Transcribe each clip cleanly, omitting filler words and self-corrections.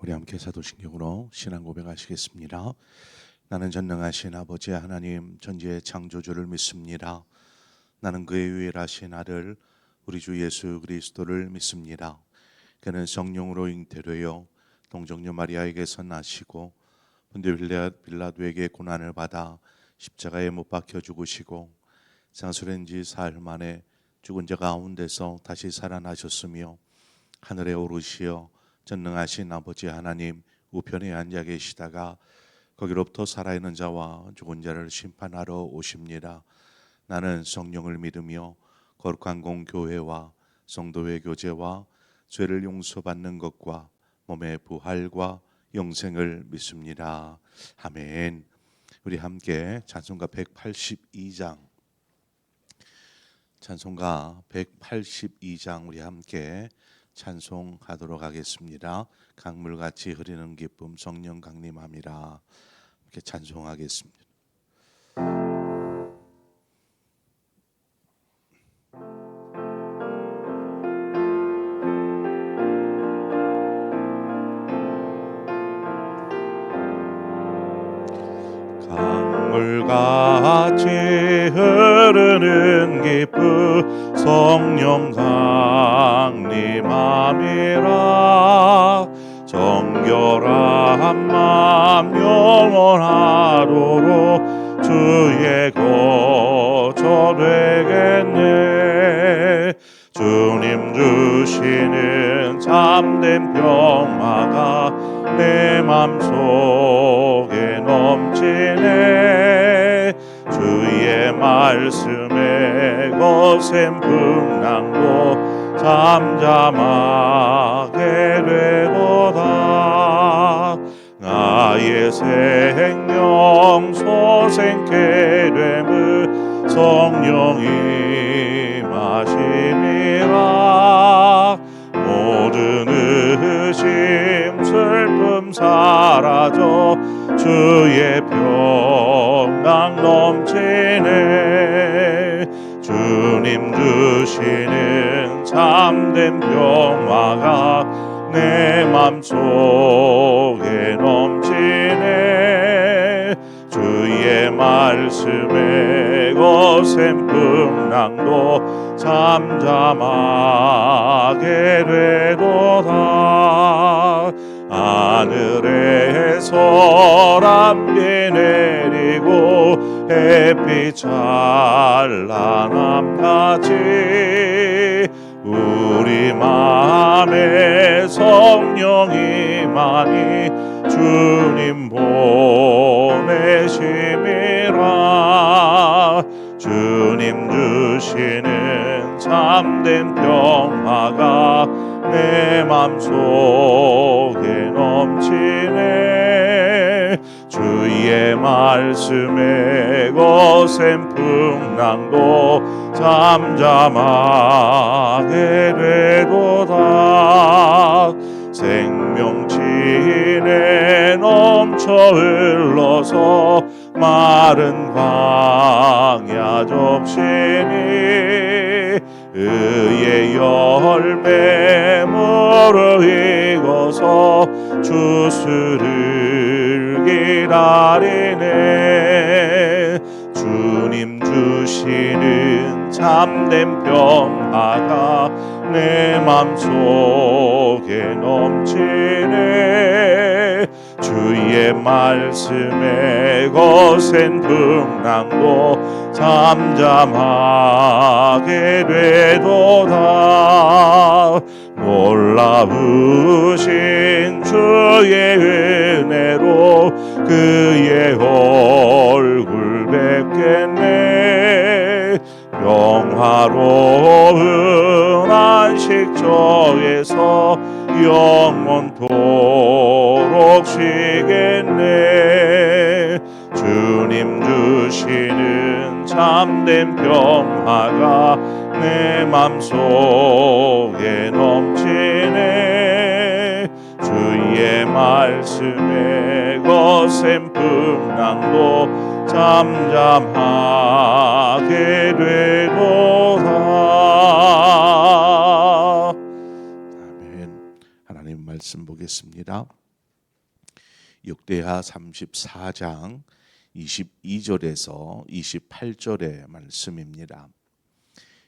우리 함께 사도신경으로 신앙 고백하시겠습니다. 나는 전능하신 아버지 하나님 전지의 창조주를 믿습니다. 나는 그의 유일하신 아들 우리 주 예수 그리스도를 믿습니다. 그는 성령으로 잉태되어 동정녀 마리아에게서 나시고 본디오 빌라도에게 고난을 받아 십자가에 못 박혀 죽으시고 장수된 지 사흘 만에 죽은 자 가운데서 다시 살아나셨으며 하늘에 오르시어 전능하신 아버지 하나님 우편에 앉아 계시다가 거기로부터 살아있는 자와 죽은 자를 심판하러 오십니다. 나는 성령을 믿으며 거룩한 공교회와 성도의 교제와 죄를 용서받는 것과 몸의 부활과 영생을 믿습니다. 아멘. 우리 함께 찬송가 182장 우리 함께 찬송하도록 하겠습니다. 강물같이 흐르는 기쁨 성령 강림함이라. 이렇게 찬송하겠습니다. 강물같이 흐르는 기쁨 성령 강림함이라. 정결한 맘 영원하도록 주의 거처 되겠네. 주님 주시는 참된 평화가 내 맘속에 넘치네. 주의 말씀에 거센 풍랑도 잠잠하게 되도다. 나의 생명 소생케 됨을 성령이 마심이라. 모든 의심 슬픔 사라져 주의 평강 넘치네. 주님 주시는 참된 평화가 내 맘속에 넘치네. 주의 말씀에 거센 풍랑도 잠잠하게 되도다. 하늘에서 람비 내리고 햇빛 찬란함같이 우리 마음에 성령이 많이 주님 보내심이라. 주님 주시는 참된 평화가 내 맘속에 넘치네. 주의 말씀에 거센 풍랑도 잠잠하게 되도다. 생명진에 넘쳐 흘러서 마른 광야 적시니 의의 열매 무르익어서 주스를 기다리네. 주님 주시는 참된 평화가 내 맘속에 넘치네. 주의 말씀에 거센 풍랑도 잠잠하게 되도다. 놀라우신 주의 은혜로 그의 얼굴 뵙겠네. 평화로운 안식처에서 영원토록 쉬겠네. 주님 주시는 참된 평화가 내 맘속에 넘치네. 주의 말씀에 거센 풍랑도 잠잠하게 되도다. 아멘. 하나님 말씀 보겠습니다. 역대하 34장 22절에서 28절의 말씀입니다.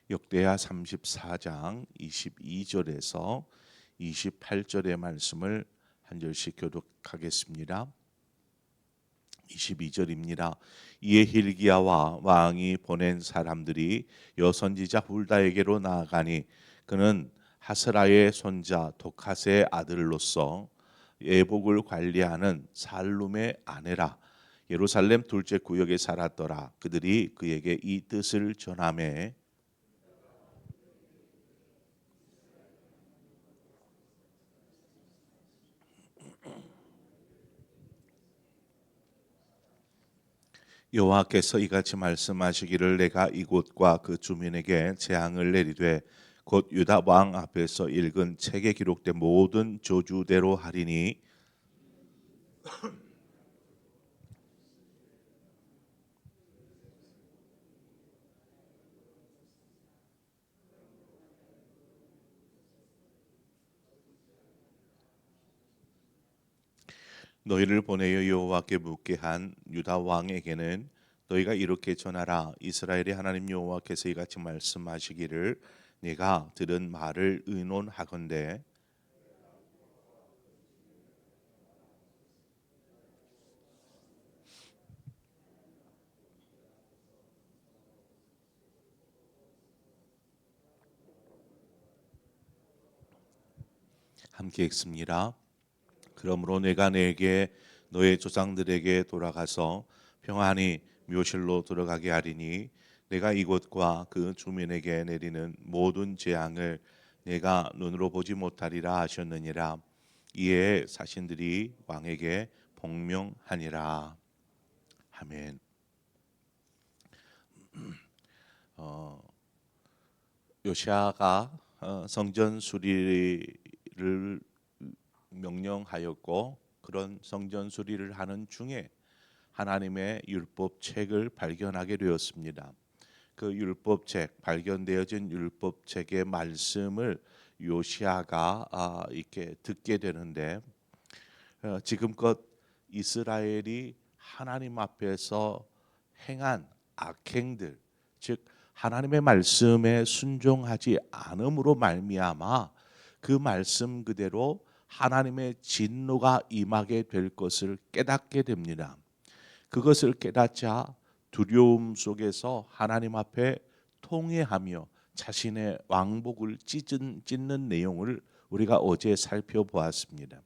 역대하 34장 22절에서 28절의 말씀을 한 절씩 교독하겠습니다. 22절입니다. 이에 hil기야와 왕이 보낸 사람들이 여선지자 훌다에게로 나아가니 그는 하스라의 손자 독핫의 아들로서 예복을 관리하는 살룸의 아내라. 예루살렘 둘째 구역에 살았더라. 그들이 그에게 이 뜻을 전하매 여호와께서 이같이 말씀하시기를 내가 이곳과 그 주민에게 재앙을 내리되 곧 유다 왕 앞에서 읽은 책에 기록된 모든 저주대로 하리니 너희를 보내어 여호와께 묻게 한 유다 왕에게는 너희가 이렇게 전하라. 이스라엘의 하나님 여호와께서 이같이 말씀하시기를 내가 들은 말을 의논하건대 함께 읽습니다. 그러므로 내가 내게 너의 조상들에게 돌아가서 평안히 묘실로 들어가게 하리니 내가 이곳과 그 주민에게 내리는 모든 재앙을 내가 눈으로 보지 못하리라 하셨느니라. 이에 사신들이 왕에게 복명하니라. 아멘. 요시아가 성전 수리를 명령하였고 그런 성전 수리를 하는 중에 하나님의 율법책을 발견하게 되었습니다. 그 율법책 발견되어진 율법책의 말씀을 요시아가 이렇게 듣게 되는데 지금껏 이스라엘이 하나님 앞에서 행한 악행들, 즉 하나님의 말씀에 순종하지 않음으로 말미암아 그 말씀 그대로 하나님의 진노가 임하게 될 것을 깨닫게 됩니다. 그것을 깨닫자 두려움 속에서 하나님 앞에 통회하며 자신의 왕복을 찢는 내용을 우리가 어제 살펴보았습니다.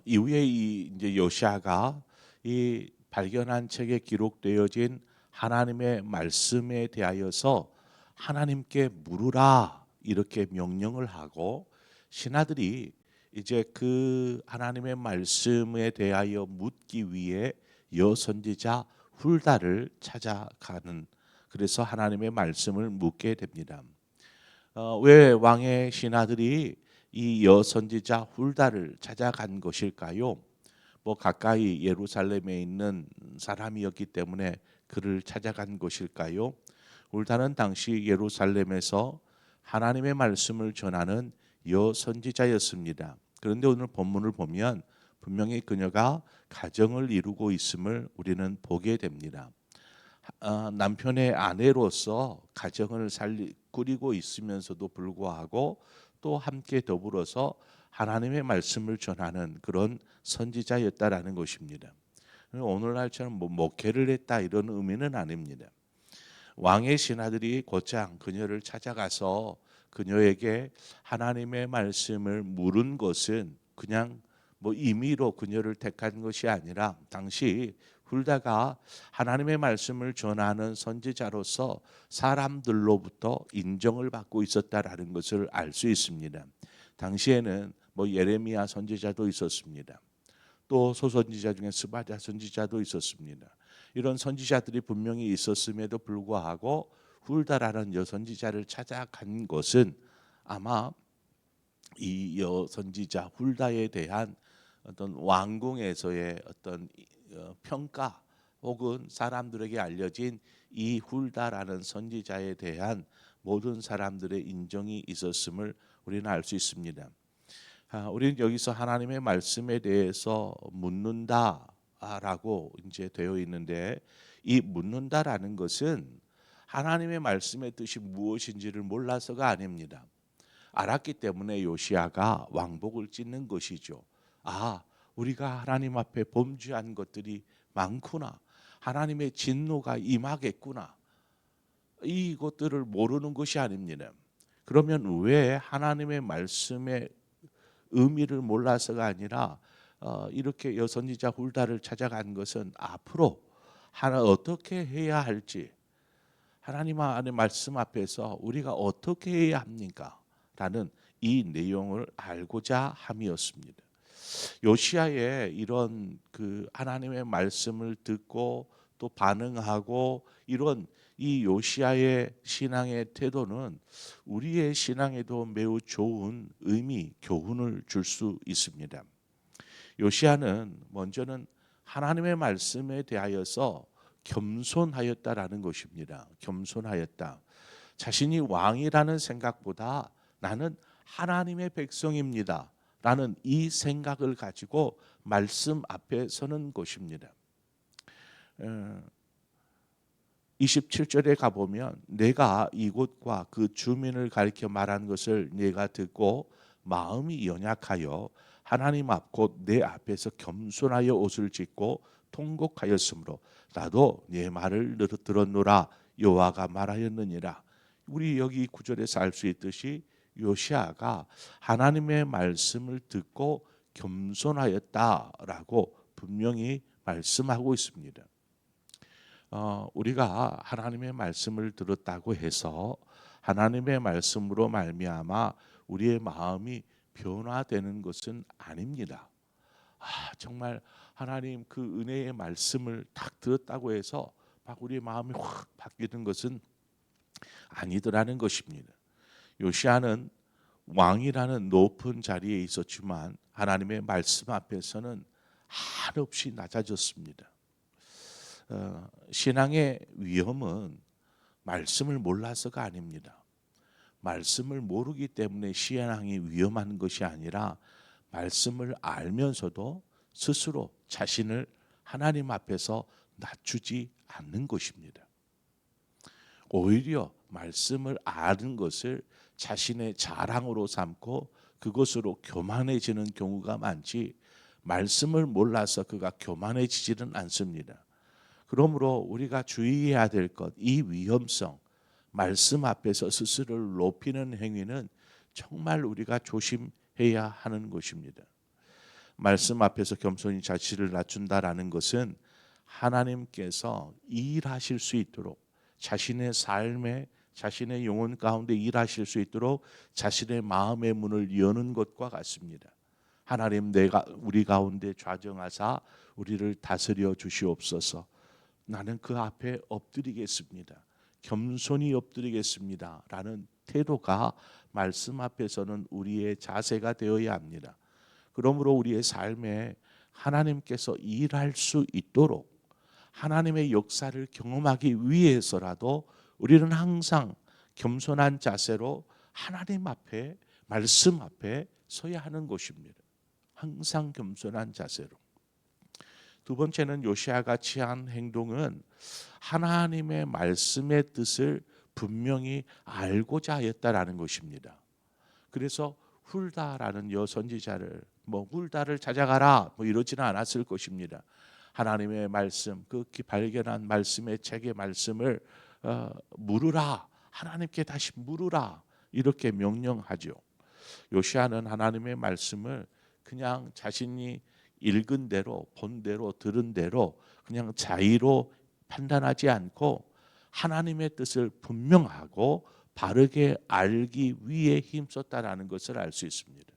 이후에 이제 요시아가 이 발견한 책에 기록되어진 하나님의 말씀에 대하여서 하나님께 물으라 이렇게 명령을 하고 신하들이 이제 그 하나님의 말씀에 대하여 묻기 위해 여선지자 훌다를 찾아가는 그래서 하나님의 말씀을 묻게 됩니다. 왜 왕의 신하들이 이 여선지자 훌다를 찾아간 것일까요? 뭐 가까이 예루살렘에 있는 사람이었기 때문에 그를 찾아간 것일까요? 훌다는 당시 예루살렘에서 하나님의 말씀을 전하는 여선지자였습니다. 그런데 오늘 본문을 보면 분명히 그녀가 가정을 이루고 있음을 우리는 보게 됩니다. 남편의 아내로서 가정을 꾸리고 있으면서도 불구하고 또 함께 더불어서 하나님의 말씀을 전하는 그런 선지자였다라는 것입니다. 오늘날처럼 뭐 목회를 했다 이런 의미는 아닙니다. 왕의 신하들이 곧장 그녀를 찾아가서 그녀에게 하나님의 말씀을 물은 것은 그냥 뭐 임의로 그녀를 택한 것이 아니라 당시 훌다가 하나님의 말씀을 전하는 선지자로서 사람들로부터 인정을 받고 있었다라는 것을 알 수 있습니다. 당시에는 뭐 예레미야 선지자도 있었습니다. 또 소선지자 중에 스바랴 선지자도 있었습니다. 이런 선지자들이 분명히 있었음에도 불구하고 훌다라는 여선지자를 찾아간 것은 아마 이 여선지자 훌다에 대한 어떤 왕궁에서의 어떤 평가 혹은 사람들에게 알려진 이 훌다라는 선지자에 대한 모든 사람들의 인정이 있었음을 우리는 알 수 있습니다. 우리는 여기서 하나님의 말씀에 대해서 묻는다라고 이제 되어 있는데, 이 묻는다라는 것은 하나님의 말씀의 뜻이 무엇인지를 몰라서가 아닙니다. 알았기 때문에 요시야가 왕복을 찢는 것이죠. 아, 우리가 하나님 앞에 범죄한 것들이 많구나. 하나님의 진노가 임하겠구나. 이것들을 모르는 것이 아닙니다. 그러면 왜 하나님의 말씀의 의미를 몰라서가 아니라 이렇게 여선지자 훌다를 찾아간 것은 앞으로 하나 어떻게 해야 할지, 하나님 안의 말씀 앞에서 우리가 어떻게 해야 합니까? 라는 이 내용을 알고자 함이었습니다. 요시야의 이런 그 하나님의 말씀을 듣고 또 반응하고 이런 이 요시야의 신앙의 태도는 우리의 신앙에도 매우 좋은 의미, 교훈을 줄 수 있습니다. 요시야는 먼저는 하나님의 말씀에 대하여서 겸손하였다라는 것입니다. 겸손하였다. 자신이 왕이라는 생각보다 나는 하나님의 백성입니다 라는 이 생각을 가지고 말씀 앞에 서는 것입니다. 27절에 가보면 내가 이곳과 그 주민을 가리켜 말한 것을 내가 듣고 마음이 연약하여 하나님 앞 곧 내 앞에서 겸손하여 옷을 찢고 통곡하였으므로 나도 네 말을 들었노라 여호와가 말하였느니라. 우리 여기 9절에서 알 수 있듯이 요시야가 하나님의 말씀을 듣고 겸손하였다라고 분명히 말씀하고 있습니다. 우리가 하나님의 말씀을 들었다고 해서 하나님의 말씀으로 말미암아 우리의 마음이 변화되는 것은 아닙니다. 정말 하나님 그 은혜의 말씀을 딱 들었다고 해서 막 우리의 마음이 확 바뀌는 것은 아니더라는 것입니다. 요시야는 왕이라는 높은 자리에 있었지만 하나님의 말씀 앞에서는 한없이 낮아졌습니다. 신앙의 위험은 말씀을 몰라서가 아닙니다. 말씀을 모르기 때문에 신앙이 위험한 것이 아니라 말씀을 알면서도 스스로 자신을 하나님 앞에서 낮추지 않는 것입니다. 오히려 말씀을 아는 것을 자신의 자랑으로 삼고 그것으로 교만해지는 경우가 많지, 말씀을 몰라서 그가 교만해지지는 않습니다. 그러므로 우리가 주의해야 될 것, 이 위험성, 말씀 앞에서 스스로를 높이는 행위는 정말 우리가 조심해야 하는 것입니다. 말씀 앞에서 겸손히 자신을 낮춘다라는 것은 하나님께서 일하실 수 있도록, 자신의 삶에 자신의 영혼 가운데 일하실 수 있도록 자신의 마음의 문을 여는 것과 같습니다. 하나님, 내가 우리 가운데 좌정하사 우리를 다스려 주시옵소서. 나는 그 앞에 엎드리겠습니다. 겸손히 엎드리겠습니다 라는 태도가 말씀 앞에서는 우리의 자세가 되어야 합니다. 그러므로 우리의 삶에 하나님께서 일할 수 있도록 하나님의 역사를 경험하기 위해서라도 우리는 항상 겸손한 자세로 하나님 앞에, 말씀 앞에 서야 하는 것입니다. 항상 겸손한 자세로. 두 번째는 요시야가 취한 행동은 하나님의 말씀의 뜻을 분명히 알고자 하였다라는 것입니다. 그래서 훌다라는 여선지자를 훌다를 찾아가라 이러지는 않았을 것입니다. 하나님의 말씀, 그 발견한 말씀의 책의 말씀을 물으라, 하나님께 다시 물으라 이렇게 명령하죠. 요시야는 하나님의 말씀을 그냥 자신이 읽은 대로, 본 대로, 들은 대로 그냥 자의로 판단하지 않고 하나님의 뜻을 분명하고 바르게 알기 위해 힘썼다라는 것을 알 수 있습니다.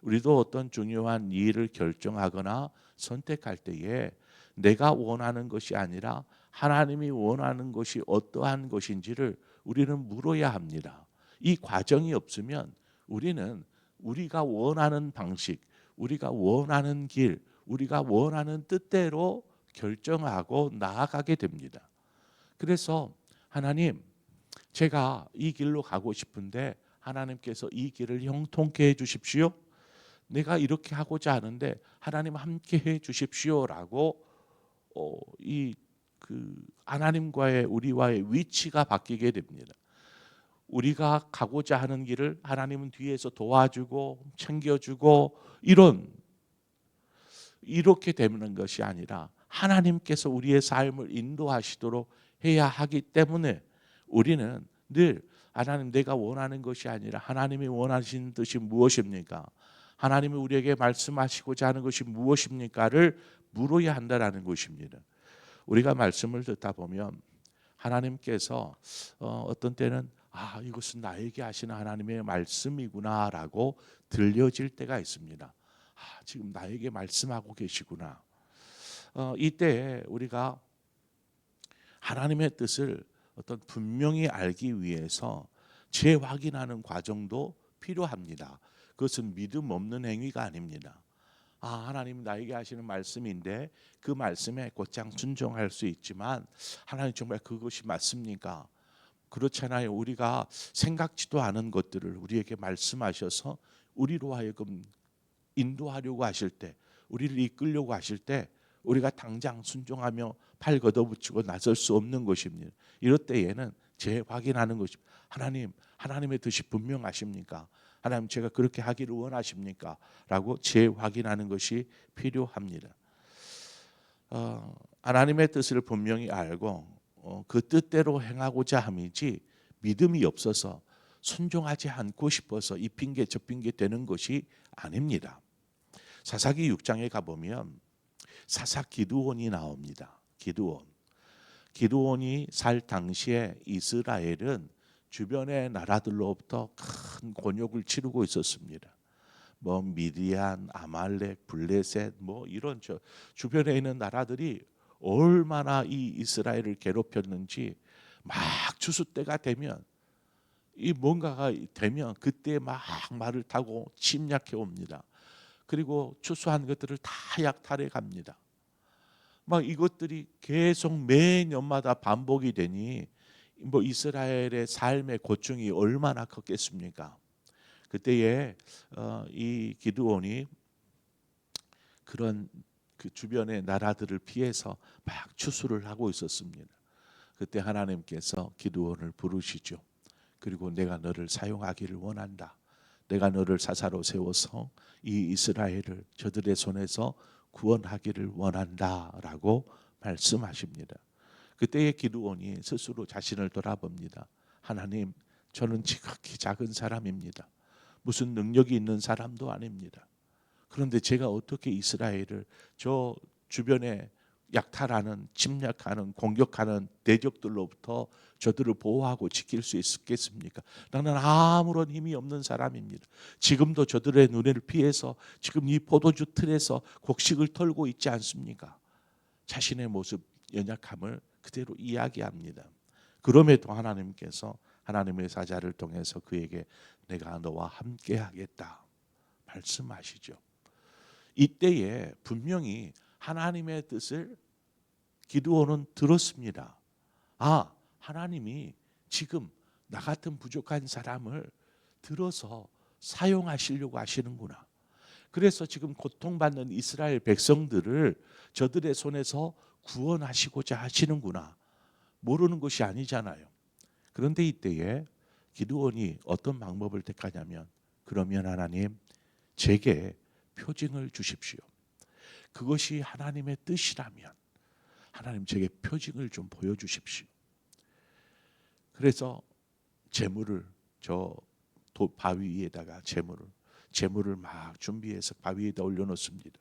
우리도 어떤 중요한 일을 결정하거나 선택할 때에 내가 원하는 것이 아니라 하나님이 원하는 것이 어떠한 것인지를 우리는 물어야 합니다. 이 과정이 없으면 우리는 우리가 원하는 방식, 우리가 원하는 길, 우리가 원하는 뜻대로 결정하고 나아가게 됩니다. 그래서 하나님, 제가 이 길로 가고 싶은데 하나님께서 이 길을 형통케 해 주십시오. 내가 이렇게 하고자 하는데 하나님 함께 해 주십시오라고 이 하나님과의 우리와의 위치가 바뀌게 됩니다. 우리가 가고자 하는 길을 하나님은 뒤에서 도와주고 챙겨주고 이렇게 되는 것이 아니라 하나님께서 우리의 삶을 인도하시도록 해야 하기 때문에 우리는 늘 하나님, 내가 원하는 것이 아니라 하나님이 원하시는 뜻이 무엇입니까? 하나님이 우리에게 말씀하시고자 하는 것이 무엇입니까를 물어야 한다라는 것입니다. 우리가 말씀을 듣다 보면 하나님께서 어떤 때는 이것은 나에게 하시는 하나님의 말씀이구나라고 들려질 때가 있습니다. 지금 나에게 말씀하고 계시구나. 이때 우리가 하나님의 뜻을 어떤 분명히 알기 위해서 재확인하는 과정도 필요합니다. 그것은 믿음 없는 행위가 아닙니다. 하나님 나에게 하시는 말씀인데 그 말씀에 곧장 순종할 수 있지만 하나님 정말 그것이 맞습니까? 그렇잖아요. 우리가 생각지도 않은 것들을 우리에게 말씀하셔서 우리로 하여금 인도하려고 하실 때, 우리를 이끌려고 하실 때 우리가 당장 순종하며 팔 걷어붙이고 나설 수 없는 것입니다. 이럴 때에는 재확인하는 것입니다. 하나님의 뜻이 분명하십니까? 하나님, 제가 그렇게 하기를 원하십니까? 라고 재확인하는 것이 필요합니다. 하나님의 뜻을 분명히 알고 그 뜻대로 행하고자 함이지 믿음이 없어서 순종하지 않고 싶어서 이 핑계 저 핑계 되는 것이 아닙니다. 사사기 6장에 가보면 사사 기드온이 나옵니다. 기드온이 살 당시에 이스라엘은 주변의 나라들로부터 큰 곤욕을 치르고 있었습니다. 미디안, 아말렉, 블레셋 이런 주변에 있는 나라들이 얼마나 이 이스라엘을 괴롭혔는지 막 추수 때가 되면 뭔가가 되면 그때 막 말을 타고 침략해 옵니다. 그리고 추수한 것들을 다 약탈해 갑니다. 이것들이 계속 매년마다 반복이 되니 이스라엘의 삶의 고충이 얼마나 컸겠습니까? 그때에 이 기드온이 그런 그 주변의 나라들을 피해서 막 추수를 하고 있었습니다. 그때 하나님께서 기드온을 부르시죠. 그리고 내가 너를 사용하기를 원한다. 내가 너를 사사로 세워서 이 이스라엘을 저들의 손에서 구원하기를 원한다라고 말씀하십니다. 그때의 기드온이 스스로 자신을 돌아봅니다. 하나님, 저는 지극히 작은 사람입니다. 무슨 능력이 있는 사람도 아닙니다. 그런데 제가 어떻게 이스라엘을 저 주변에 약탈하는, 침략하는, 공격하는 대적들로부터 저들을 보호하고 지킬 수 있겠습니까? 나는 아무런 힘이 없는 사람입니다. 지금도 저들의 눈을 피해서 지금 이 포도주 틀에서 곡식을 털고 있지 않습니까? 자신의 모습, 연약함을 그대로 이야기합니다. 그럼에도 하나님께서 하나님의 사자를 통해서 그에게 내가 너와 함께 하겠다 말씀하시죠. 이때에 분명히 하나님의 뜻을 기드온은 들었습니다. 하나님이 지금 나 같은 부족한 사람을 들어서 사용하시려고 하시는구나. 그래서 지금 고통받는 이스라엘 백성들을 저들의 손에서 구원하시고자 하시는구나. 모르는 것이 아니잖아요. 그런데 이때에 기드온이 어떤 방법을 택하냐면, 그러면 하나님, 제게 표징을 주십시오. 그것이 하나님의 뜻이라면 하나님, 제게 표징을 좀 보여주십시오. 그래서 제물을 바위 위에다가 제물을 막 준비해서 바위 위에다 올려놓습니다.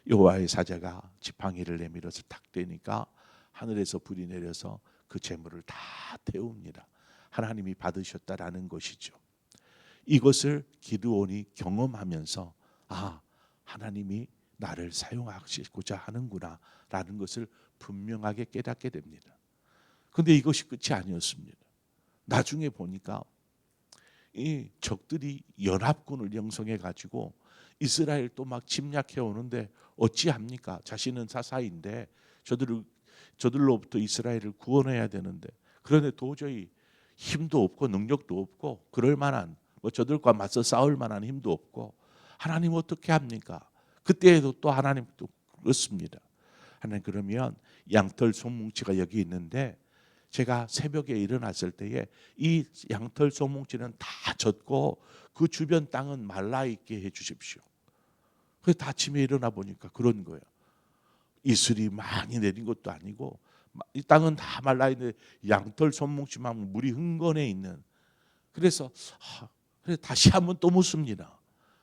여호와의 사자가 지팡이를 내밀어서 탁 대니까 하늘에서 불이 내려서 그 제물을 다 태웁니다. 하나님이 받으셨다라는 것이죠. 이것을 기드온이 경험하면서 하나님이 나를 사용하시고자 하는구나 라는 것을 분명하게 깨닫게 됩니다. 그런데 이것이 끝이 아니었습니다. 나중에 보니까 이 적들이 연합군을 형성해 가지고 이스라엘 또 막 침략해 오는데 어찌합니까? 자신은 사사인데 저들로부터 이스라엘을 구원해야 되는데, 그런데 도저히 힘도 없고 능력도 없고 그럴 만한 저들과 맞서 싸울 만한 힘도 없고 하나님 어떻게 합니까? 그때에도 또 하나님 또 그렇습니다. 하나님 그러면 양털 소뭉치가 여기 있는데 제가 새벽에 일어났을 때에 이 양털 소뭉치는 다 젖고 그 주변 땅은 말라 있게 해 주십시오. 그래서 아침에 일어나 보니까 그런 거예요. 이슬이 많이 내린 것도 아니고 이 땅은 다 말라 있는데 양털 소뭉치만 물이 흥건해 있는. 그래서 그래 다시 한번 또 묻습니다.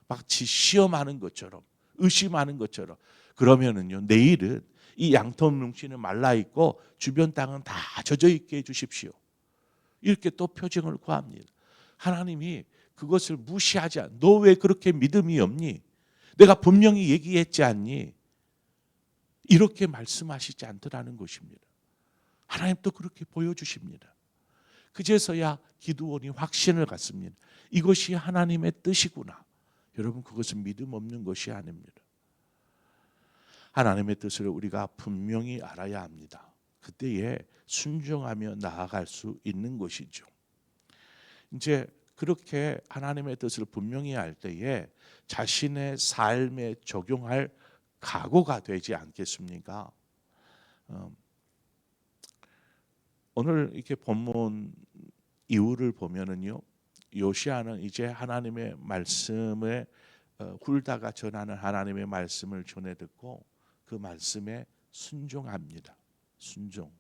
마치 시험하는 것처럼 의심하는 것처럼. 그러면은요 내일은 이 양털 뭉치는 말라 있고 주변 땅은 다 젖어 있게 해주십시오. 이렇게 또 표징을 구합니다. 하나님이 그것을 무시하지 않. 너 왜 그렇게 믿음이 없니? 내가 분명히 얘기했지 않니? 이렇게 말씀하시지 않더라는 것입니다. 하나님도 그렇게 보여주십니다. 그제서야 기드온이 확신을 갖습니다. 이것이 하나님의 뜻이구나. 여러분 그것은 믿음 없는 것이 아닙니다. 하나님의 뜻을 우리가 분명히 알아야 합니다. 그때에 순종하며 나아갈 수 있는 것이죠. 이제 그렇게 하나님의 뜻을 분명히 알 때에 자신의 삶에 적용할 각오가 되지 않겠습니까? 오늘 이렇게 본문 이유를 보면은요, 요시아는 이제 하나님의 말씀에 훌다가 전하는 하나님의 말씀을 전해 듣고 그 말씀에 순종합니다. 순종.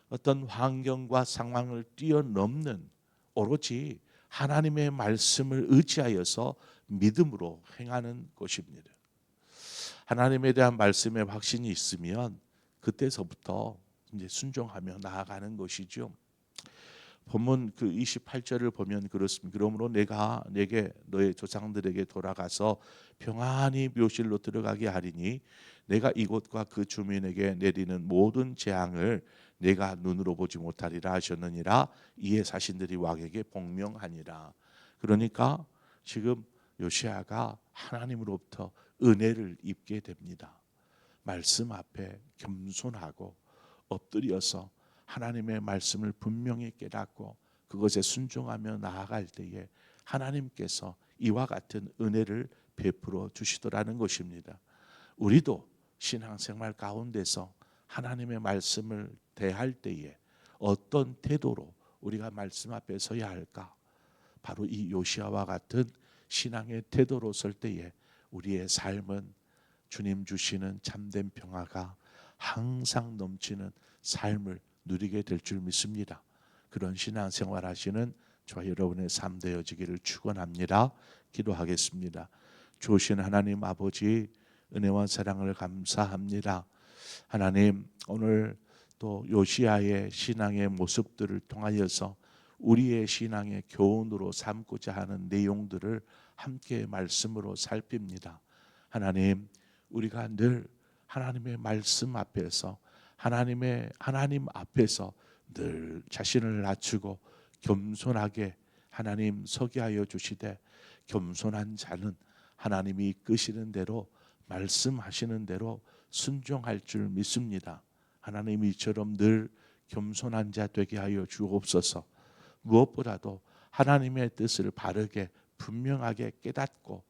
어떤 환경과 상황을 뛰어넘는 오로지 하나님의 말씀을 의지하여서 믿음으로 행하는 것입니다. 하나님에 대한 말씀에 확신이 있으면 그때서부터 이제 순종하며 나아가는 것이죠. 본문 그 28절을 보면 그렇습니다. 그러므로 내가 내게 너의 조상들에게 돌아가서 평안히 묘실로 들어가게 하리니 내가 이곳과 그 주민에게 내리는 모든 재앙을 내가 눈으로 보지 못하리라 하셨느니라. 이에 사신들이 왕에게 복명하니라. 그러니까 지금 요시아가 하나님으로부터 은혜를 입게 됩니다. 말씀 앞에 겸손하고 엎드려서 하나님의 말씀을 분명히 깨닫고 그것에 순종하며 나아갈 때에 하나님께서 이와 같은 은혜를 베풀어 주시더라는 것입니다. 우리도 신앙생활 가운데서 하나님의 말씀을 대할 때에 어떤 태도로 우리가 말씀 앞에 서야 할까? 바로 이 요시아와 같은 신앙의 태도로 설 때에 우리의 삶은 주님 주시는 참된 평화가 항상 넘치는 삶을 누리게 될 줄 믿습니다. 그런 신앙생활 하시는 저와 여러분의 삶 되어지기를 축원합니다. 기도하겠습니다. 좋으신 하나님 아버지 은혜와 사랑을 감사합니다. 하나님 오늘 또 요시아의 신앙의 모습들을 통하여서 우리의 신앙의 교훈으로 삼고자 하는 내용들을 함께 말씀으로 살핍니다. 하나님 우리가 늘 하나님의 말씀 앞에서 하나님 앞에서 늘 자신을 낮추고 겸손하게 하나님 서게 하여 주시되 겸손한 자는 하나님이 이끄시는 대로 말씀하시는 대로 순종할 줄 믿습니다. 하나님 이처럼 늘 겸손한 자 되게 하여 주옵소서. 무엇보다도 하나님의 뜻을 바르게 분명하게 깨닫고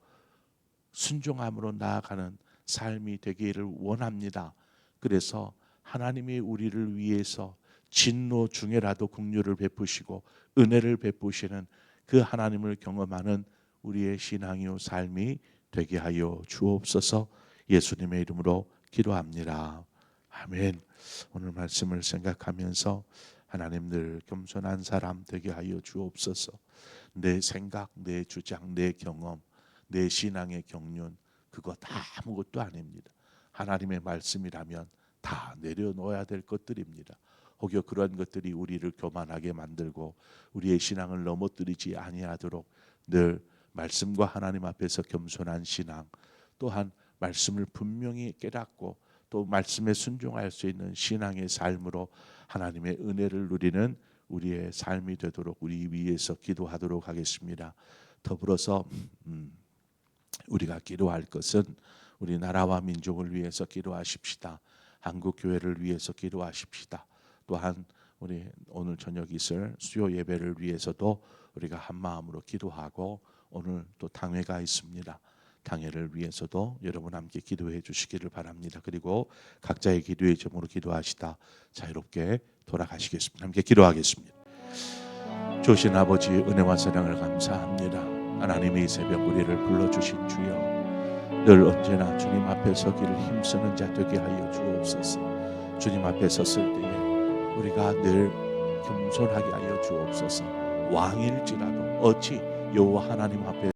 순종함으로 나아가는 삶이 되기를 원합니다. 그래서 하나님이 우리를 위해서 진노 중에라도 긍휼을 베푸시고 은혜를 베푸시는 그 하나님을 경험하는 우리의 신앙이요 삶이 되게 하여 주옵소서. 예수님의 이름으로 기도합니다. 아멘. 오늘 말씀을 생각하면서 하나님 늘 겸손한 사람 되게 하여 주옵소서. 내 생각, 내 주장, 내 경험, 내 신앙의 경륜 그거 다 아무것도 아닙니다. 하나님의 말씀이라면 다 내려놓아야 될 것들입니다. 혹여 그런 것들이 우리를 교만하게 만들고 우리의 신앙을 넘어뜨리지 아니하도록 늘 말씀과 하나님 앞에서 겸손한 신앙, 또한 말씀을 분명히 깨닫고 또 말씀에 순종할 수 있는 신앙의 삶으로 하나님의 은혜를 누리는 우리의 삶이 되도록 우리 위해서 기도하도록 하겠습니다. 더불어서 우리가 기도할 것은 우리 나라와 민족을 위해서 기도하십시다. 한국 교회를 위해서 기도하십시다. 또한 우리 오늘 저녁 있을 수요 예배를 위해서도 우리가 한 마음으로 기도하고 오늘 또 당회가 있습니다. 당회를 위해서도 여러분 함께 기도해 주시기를 바랍니다. 그리고 각자의 기도의 제목으로 기도하시다 자유롭게 돌아가시겠습니다. 함께 기도하겠습니다. 주신 아버지 은혜와 사랑을 감사합니다. 하나님의 새벽 우리를 불러주신 주여, 늘 언제나 주님 앞에 서기를 힘쓰는 자 되게 하여 주옵소서. 주님 앞에 섰을 때에 우리가 늘 겸손하게 하여 주옵소서. 왕일지라도 어찌 여호와 하나님 앞에